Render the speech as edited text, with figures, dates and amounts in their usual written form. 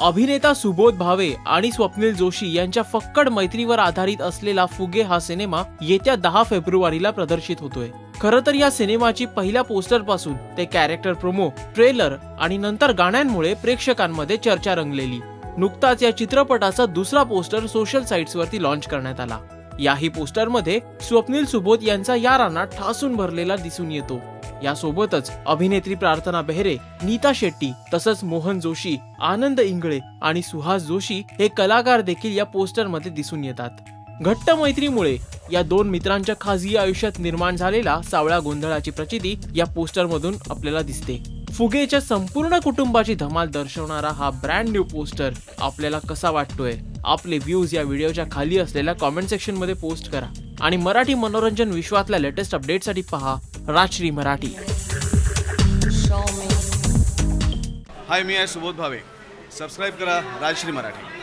अभिनेता सुबोध भावे आणि स्वप्नील जोशी यांच्या फक्कड मैत्रीवर आधारित असलेला फुगे हा सिनेमा येत्या 10 फेब्रुवारीला प्रदर्शित होतोय। खरं तर या सिनेमाची पहिल्या पोस्टर पासून ते कॅरेक्टर प्रोमो, ट्रेलर आणि नंतर गाण्यांमुळे प्रेक्षकांमध्ये चर्चा रंगलेली। नुकताच या चित्रपटाचा दुसरा पोस्टर सोशल साइट्सवरती लॉन्च करण्यात आला। याही पोस्टरमध्ये स्वप्नील सुबोध यांचा याराना ठासून भरलेला दिसून येतो। यासोबतच अभिनेत्री प्रार्थना बेहरे, नीता शेट्टी तसंच मोहन जोशी, आनंद इंगळे आणि सुहास जोशी हे कलाकार देखील या पोस्टरमध्ये दिसून येतात। घट्ट मैत्रीमुळे या दोन मित्रांच्या खाजगी आयुष्यात निर्माण झालेला सावळा गोंधळाची प्रचिती या पोस्टरमधून आपल्याला दिसते। फुगेच्या संपूर्ण कुटुंबाची धमाल दर्शवणारा हा ब्रँड न्यू पोस्टर आपल्याला कसा वाटतोय? आपले व्ह्यूज या व्हिडिओच्या खाली असलेल्या कमेंट सेक्शन मध्ये पोस्ट करा आणि मराठी मनोरंजन विश्वातल्या लेटेस्ट अपडेटसाठी पहा राजश्री मराठी। हाय, मी आहे सुबोध भावे। सबस्क्राइब करा राजश्री मराठी।